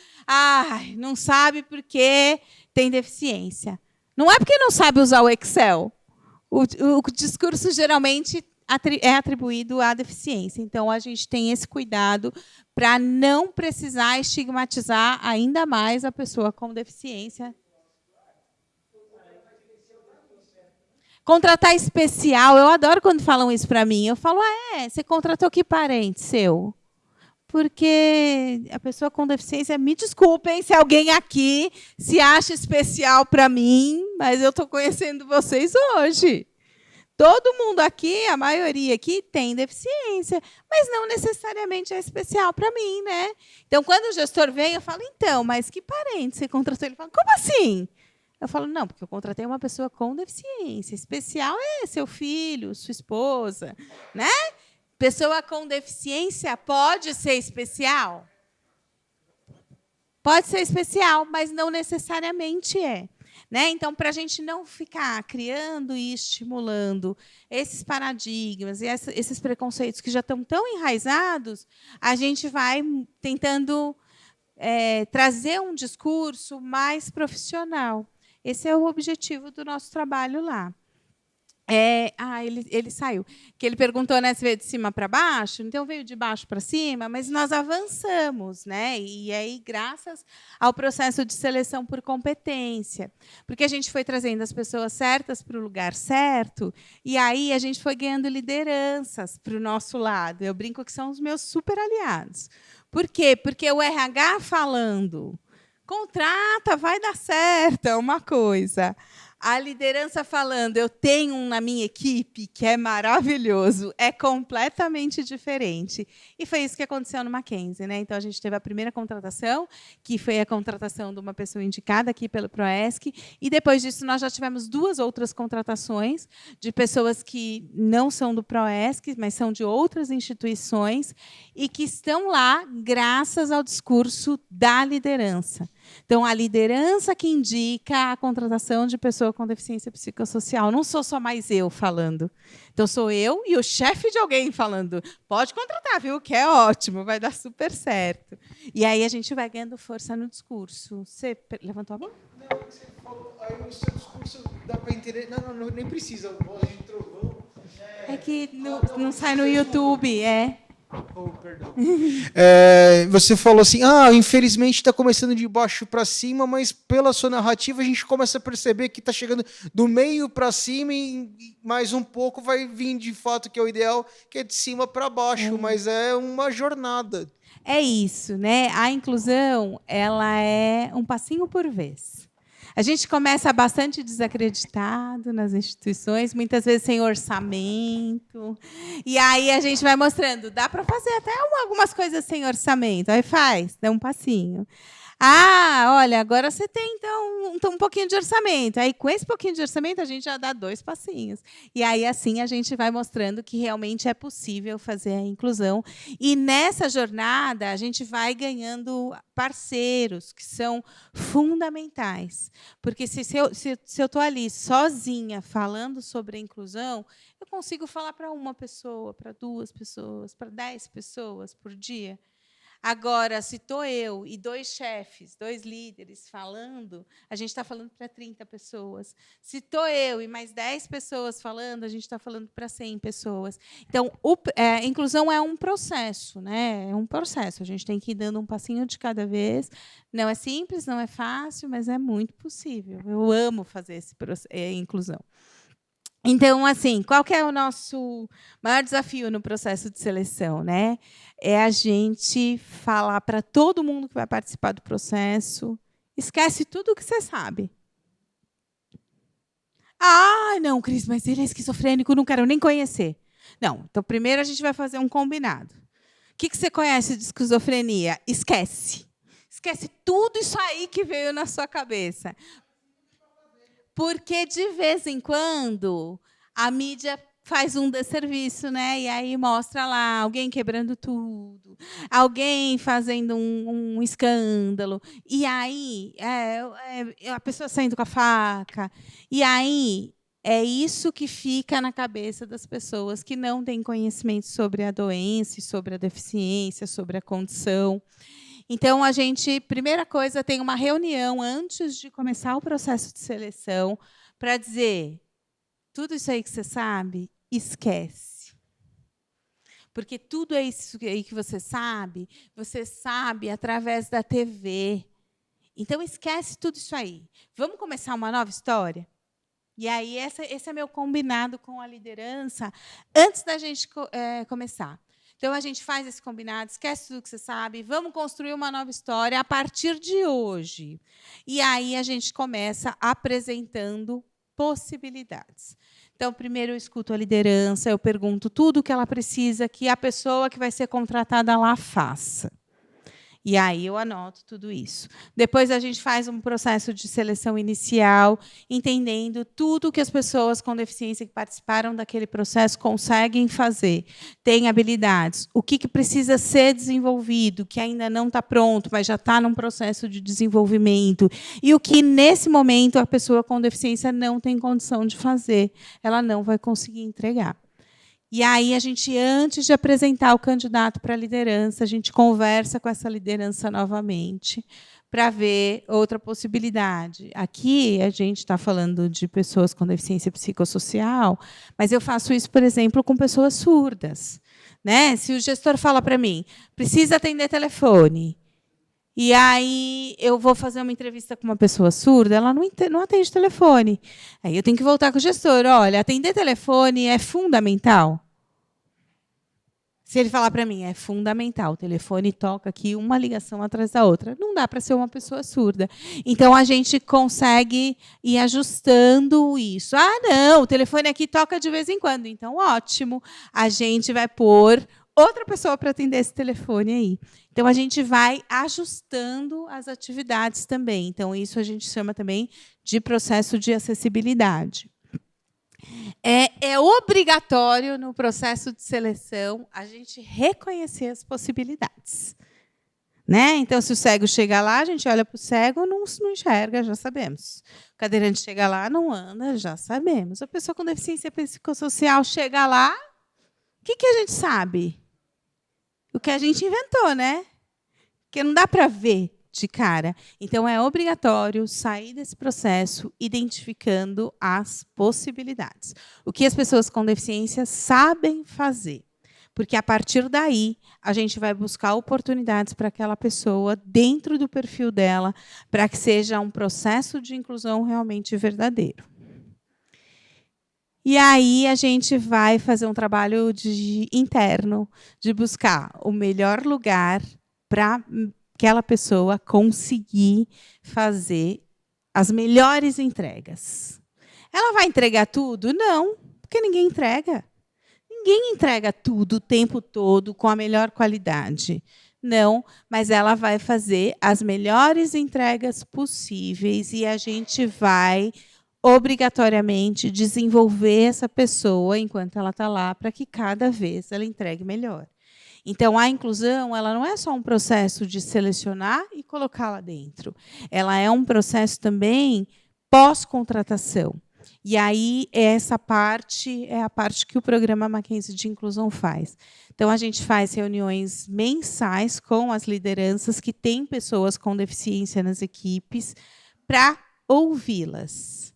Não sabe porque tem deficiência. Não é porque não sabe usar o Excel. O discurso geralmente é atribuído à deficiência. Então, a gente tem esse cuidado para não precisar estigmatizar ainda mais a pessoa com deficiência. Contratar especial, eu adoro quando falam isso para mim. Eu falo, você contratou que parente seu? Porque a pessoa com deficiência, me desculpem se alguém aqui se acha especial para mim, mas eu estou conhecendo vocês hoje. Todo mundo aqui, a maioria aqui, tem deficiência, mas não necessariamente é especial para mim, né? Então, quando o gestor vem, eu falo, mas que parente você contratou? Ele fala, como assim? Eu falo, não, porque eu contratei uma pessoa com deficiência. Especial é seu filho, sua esposa, né? Pessoa com deficiência pode ser especial? Pode ser especial, mas não necessariamente é. Né? Então, para a gente não ficar criando e estimulando esses paradigmas e esses preconceitos que já estão tão enraizados, a gente vai tentando trazer um discurso mais profissional. Esse é o objetivo do nosso trabalho lá. Ele saiu. Que ele perguntou, né, se veio de cima para baixo. Então, veio de baixo para cima, mas nós avançamos, né? E aí, graças ao processo de seleção por competência. Porque a gente foi trazendo as pessoas certas para o lugar certo, e aí a gente foi ganhando lideranças para o nosso lado. Eu brinco que são os meus super aliados. Por quê? Porque o RH falando, contrata, vai dar certo, é uma coisa. A liderança falando, eu tenho um na minha equipe que é maravilhoso, é completamente diferente. E foi isso que aconteceu no Mackenzie, né? Então, a gente teve a primeira contratação, que foi a contratação de uma pessoa indicada aqui pelo Proesc, e depois disso nós já tivemos 2 outras contratações de pessoas que não são do Proesc, mas são de outras instituições, e que estão lá graças ao discurso da liderança. Então, a liderança que indica a contratação de pessoa com deficiência psicossocial. Não sou só mais eu falando. Então, sou eu e o chefe de alguém falando. Pode contratar, viu? Que é ótimo, vai dar super certo. E aí a gente vai ganhando força no discurso. Você levantou a mão?
Não, você falou, aí o seu discurso dá para entender. Não, nem precisa. Voz de trovão.
É que não sai no YouTube,
Oh, perdão. Você falou assim, infelizmente está começando de baixo para cima, mas pela sua narrativa a gente começa a perceber que está chegando do meio para cima e mais um pouco vai vir de fato que é o ideal, que é de cima para baixo, mas é uma jornada.
É isso, né? A inclusão, ela é um passinho por vez. A gente começa bastante desacreditado nas instituições, muitas vezes sem orçamento. E aí a gente vai mostrando, dá para fazer até algumas coisas sem orçamento. Aí faz, dá um passinho. Olha, agora você tem, então, um pouquinho de orçamento. Aí, com esse pouquinho de orçamento, a gente já dá 2 passinhos. E aí, assim, a gente vai mostrando que realmente é possível fazer a inclusão. E, nessa jornada, a gente vai ganhando parceiros, que são fundamentais. Porque, se eu estou ali sozinha falando sobre a inclusão, eu consigo falar para uma pessoa, para 2 pessoas, para 10 pessoas por dia. Agora, se estou eu e 2 chefes, 2 líderes falando, a gente está falando para 30 pessoas. Se estou eu e mais 10 pessoas falando, a gente está falando para 100 pessoas. Então, a inclusão é um processo, né? É um processo. A gente tem que ir dando um passinho de cada vez. Não é simples, não é fácil, mas é muito possível. Eu amo fazer inclusão. Então, assim, qual que é o nosso maior desafio no processo de seleção, né? É a gente falar para todo mundo que vai participar do processo, esquece tudo o que você sabe. Não, Cris, mas ele é esquizofrênico, não quero nem conhecer. Não, então primeiro a gente vai fazer um combinado. O que você conhece de esquizofrenia? Esquece. Esquece tudo isso aí que veio na sua cabeça. Porque, de vez em quando, a mídia faz um desserviço, né? E aí mostra lá alguém quebrando tudo, alguém fazendo um escândalo, e aí a pessoa saindo com a faca. E aí é isso que fica na cabeça das pessoas que não têm conhecimento sobre a doença, sobre a deficiência, sobre a condição. Então, a gente, primeira coisa, tem uma reunião antes de começar o processo de seleção para dizer, tudo isso aí que você sabe, esquece. Porque tudo isso aí que você sabe através da TV. Então, esquece tudo isso aí. Vamos começar uma nova história? E aí, esse é meu combinado com a liderança antes da gente começar. Então, a gente faz esse combinado, esquece tudo que você sabe, vamos construir uma nova história a partir de hoje. E aí a gente começa apresentando possibilidades. Então, primeiro eu escuto a liderança, eu pergunto tudo o que ela precisa que a pessoa que vai ser contratada lá faça. E aí eu anoto tudo isso. Depois a gente faz um processo de seleção inicial, entendendo tudo que as pessoas com deficiência que participaram daquele processo conseguem fazer. Tem habilidades. O que precisa ser desenvolvido, que ainda não está pronto, mas já está num processo de desenvolvimento. E o que, nesse momento, a pessoa com deficiência não tem condição de fazer. Ela não vai conseguir entregar. E aí, a gente, antes de apresentar o candidato para a liderança, a gente conversa com essa liderança novamente, para ver outra possibilidade. Aqui a gente está falando de pessoas com deficiência psicossocial, mas eu faço isso, por exemplo, com pessoas surdas. Né? Se o gestor fala para mim, precisa atender telefone, e aí eu vou fazer uma entrevista com uma pessoa surda, ela não atende telefone. Aí eu tenho que voltar com o gestor. Olha, atender telefone é fundamental. Se ele falar para mim, é fundamental, o telefone toca aqui uma ligação atrás da outra. Não dá para ser uma pessoa surda. Então, a gente consegue ir ajustando isso. Ah, não, o telefone aqui toca de vez em quando. Então, ótimo. A gente vai pôr outra pessoa para atender esse telefone aí. Então, a gente vai ajustando as atividades também. Então, isso a gente chama também de processo de acessibilidade. É obrigatório, no processo de seleção, a gente reconhecer as possibilidades. Né? Então, se o cego chega lá, a gente olha para o cego, não enxerga, já sabemos. O cadeirante chega lá, não anda, já sabemos. A pessoa com deficiência psicossocial chega lá, o que a gente sabe? O que a gente inventou, né? Porque não dá para ver de cara. Então, é obrigatório sair desse processo identificando as possibilidades. O que as pessoas com deficiência sabem fazer. Porque, a partir daí, a gente vai buscar oportunidades para aquela pessoa, dentro do perfil dela, para que seja um processo de inclusão realmente verdadeiro. E aí, a gente vai fazer um trabalho interno de buscar o melhor lugar para aquela pessoa conseguir fazer as melhores entregas. Ela vai entregar tudo? Não, porque ninguém entrega. Ninguém entrega tudo o tempo todo com a melhor qualidade. Não, mas ela vai fazer as melhores entregas possíveis e a gente vai obrigatoriamente desenvolver essa pessoa enquanto ela está lá para que cada vez ela entregue melhor. Então, a inclusão ela não é só um processo de selecionar e colocar lá dentro. Ela é um processo também pós-contratação. E aí, essa parte é a parte que o programa Mackenzie de Inclusão faz. Então, a gente faz reuniões mensais com as lideranças que têm pessoas com deficiência nas equipes para ouvi-las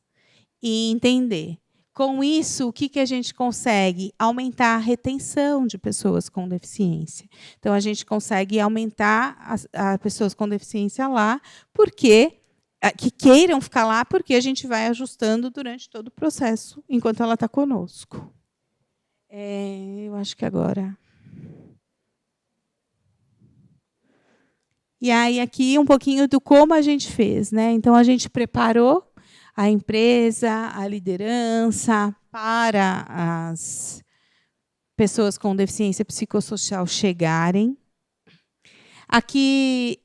e entender. Com isso, o que a gente consegue? Aumentar a retenção de pessoas com deficiência. Então, a gente consegue aumentar as pessoas com deficiência lá, porque que queiram ficar lá, porque a gente vai ajustando durante todo o processo, enquanto ela está conosco. Eu acho que agora... E aí, aqui, um pouquinho do como a gente fez. Né? Então, a gente preparou a empresa, a liderança, para as pessoas com deficiência psicossocial chegarem. Aqui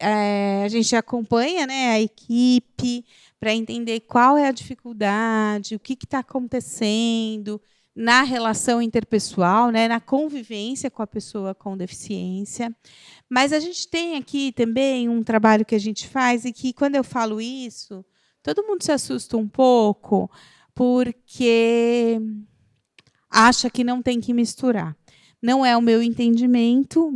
a gente acompanha, né, a equipe para entender qual é a dificuldade, o que está acontecendo na relação interpessoal, né, na convivência com a pessoa com deficiência. Mas a gente tem aqui também um trabalho que a gente faz e que, quando eu falo isso, todo mundo se assusta um pouco, porque acha que não tem que misturar. Não é o meu entendimento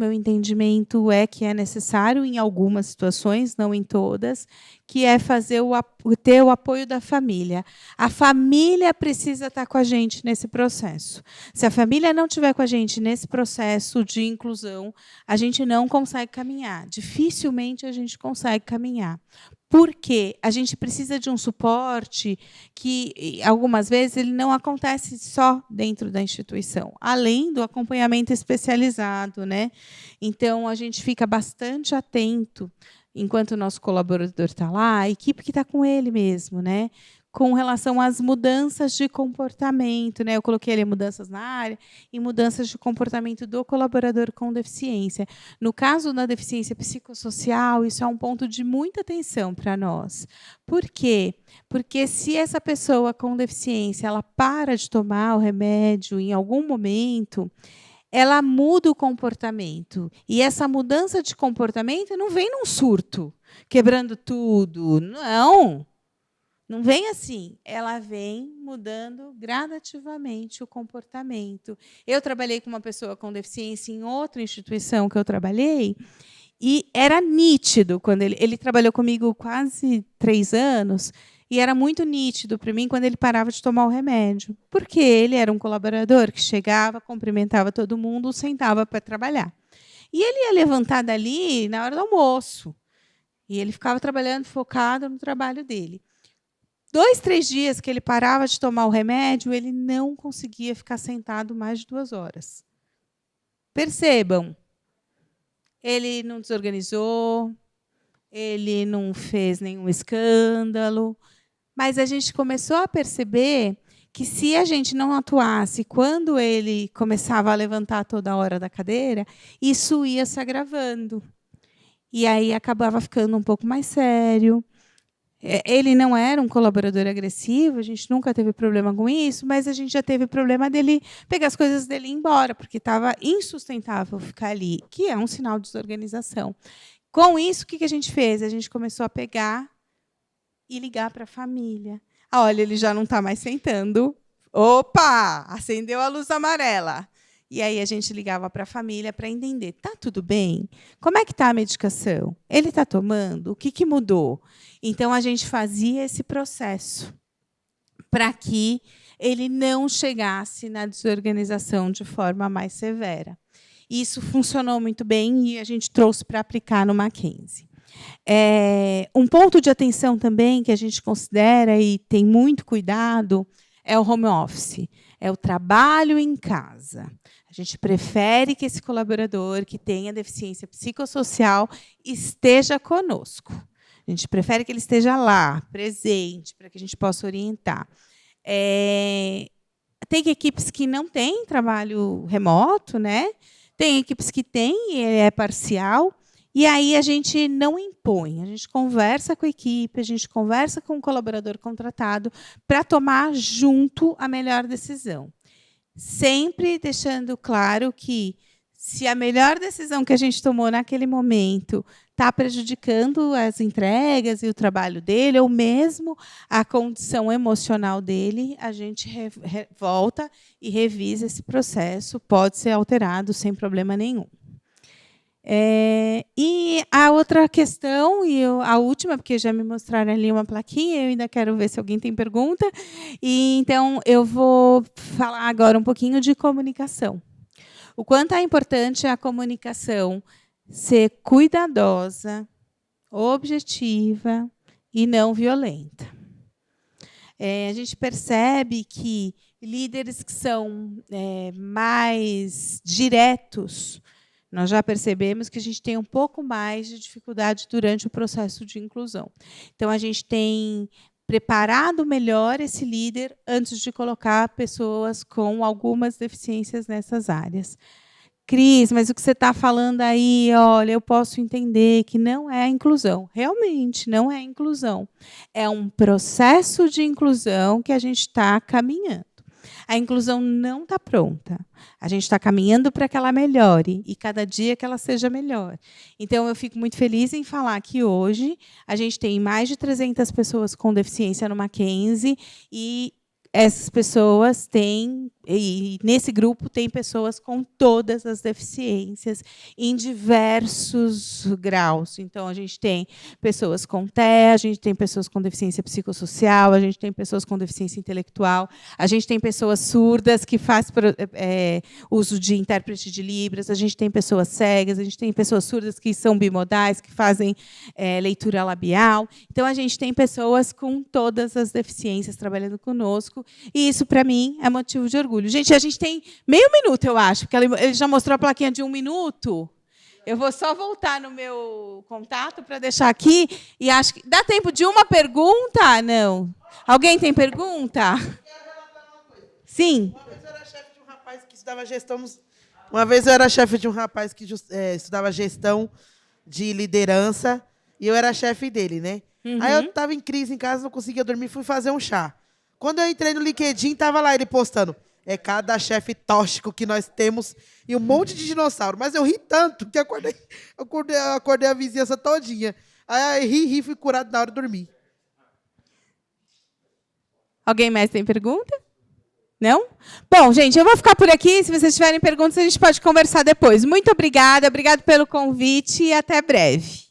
é que é necessário em algumas situações, não em todas, que é ter o apoio da família. A família precisa estar com a gente nesse processo. Se a família não estiver com a gente nesse processo de inclusão, a gente não consegue caminhar. Dificilmente a gente consegue caminhar. Porque a gente precisa de um suporte que, algumas vezes, ele não acontece só dentro da instituição, além do acompanhamento especializado. Né? Então, a gente fica bastante atento, enquanto o nosso colaborador está lá, a equipe que está com ele mesmo, né? Com relação às mudanças de comportamento. Né? Eu coloquei ali mudanças na área e mudanças de comportamento do colaborador com deficiência. No caso da deficiência psicossocial, isso é um ponto de muita atenção para nós. Por quê? Porque se essa pessoa com deficiência ela para de tomar o remédio em algum momento, ela muda o comportamento. E essa mudança de comportamento não vem num surto, quebrando tudo. Não. Não vem assim, ela vem mudando gradativamente o comportamento. Eu trabalhei com uma pessoa com deficiência em outra instituição que eu trabalhei, E era nítido, quando ele trabalhou comigo quase 3 anos, e era muito nítido para mim quando ele parava de tomar o remédio. Porque ele era um colaborador que chegava, cumprimentava todo mundo, sentava para trabalhar. E ele ia levantar dali na hora do almoço. E ele ficava trabalhando, focado no trabalho dele. 2, 3 dias que ele parava de tomar o remédio, ele não conseguia ficar sentado mais de 2 horas. Percebam, ele não desorganizou, ele não fez nenhum escândalo, mas a gente começou a perceber que, se a gente não atuasse quando ele começava a levantar toda hora da cadeira, isso ia se agravando. E aí acabava ficando um pouco mais sério. Ele não era um colaborador agressivo, a gente nunca teve problema com isso, mas a gente já teve problema dele pegar as coisas dele e ir embora, porque estava insustentável ficar ali, que é um sinal de desorganização. Com isso, o que a gente fez? A gente começou a pegar e ligar para a família. Olha, ele já não está mais sentando. Opa! Acendeu a luz amarela. E aí a gente ligava para a família para entender, tá tudo bem? Como é que está a medicação? Ele está tomando? O que mudou? Então a gente fazia esse processo para que ele não chegasse na desorganização de forma mais severa. Isso funcionou muito bem e a gente trouxe para aplicar no Mackenzie. Um ponto de atenção também que a gente considera e tem muito cuidado é o home office, é o trabalho em casa. A gente prefere que esse colaborador que tenha deficiência psicossocial esteja conosco. A gente prefere que ele esteja lá, presente, para que a gente possa orientar. Tem equipes que não têm trabalho remoto, né? Tem equipes que têm e é parcial. E aí a gente não impõe, a gente conversa com a equipe, a gente conversa com o colaborador contratado para tomar junto a melhor decisão. Sempre deixando claro que, se a melhor decisão que a gente tomou naquele momento está prejudicando as entregas e o trabalho dele, ou mesmo a condição emocional dele, a gente volta e revisa esse processo, pode ser alterado sem problema nenhum. E a outra questão, e a última, porque já me mostraram ali uma plaquinha, eu ainda quero ver se alguém tem pergunta. Então, eu vou falar agora um pouquinho de comunicação. O quanto é importante a comunicação ser cuidadosa, objetiva e não violenta. A gente percebe que líderes que são mais diretos, nós já percebemos que a gente tem um pouco mais de dificuldade durante o processo de inclusão. Então, a gente tem preparado melhor esse líder antes de colocar pessoas com algumas deficiências nessas áreas. Cris, mas o que você está falando aí, olha, eu posso entender que não é a inclusão. Realmente, não é a inclusão. É um processo de inclusão que a gente está caminhando. A inclusão não está pronta. A gente está caminhando para que ela melhore, e cada dia que ela seja melhor. Então, eu fico muito feliz em falar que hoje a gente tem mais de 300 pessoas com deficiência no Mackenzie, e essas pessoas têm, e nesse grupo tem pessoas com todas as deficiências em diversos graus. Então, a gente tem pessoas com TEA, a gente tem pessoas com deficiência psicossocial, a gente tem pessoas com deficiência intelectual, a gente tem pessoas surdas que fazem uso de intérprete de Libras, a gente tem pessoas cegas, a gente tem pessoas surdas que são bimodais, que fazem leitura labial. Então, a gente tem pessoas com todas as deficiências trabalhando conosco, e isso, para mim, é motivo de orgulho. Gente, a gente tem meio minuto, eu acho, porque ele já mostrou a plaquinha de 1 minuto. Eu vou só voltar no meu contato para deixar aqui, e acho que dá tempo de uma pergunta? Não. Alguém tem pergunta?
Eu quero relatar uma coisa.
Sim.
Uma vez eu era chefe de um rapaz que estudava gestão. Uma vez eu era chefe de um rapaz que estudava gestão de liderança, e eu era chefe dele, né?
Uhum.
Aí eu estava em crise em casa, não conseguia dormir, fui fazer um chá. Quando eu entrei no LinkedIn, estava lá ele postando: é cada chefe tóxico que nós temos e um monte de dinossauro. Mas eu ri tanto que acordei a vizinhança todinha. Aí ri, fui curado na hora de dormir.
Alguém mais tem pergunta? Não? Bom, gente, eu vou ficar por aqui. Se vocês tiverem perguntas, a gente pode conversar depois. Muito obrigada, obrigado pelo convite e até breve.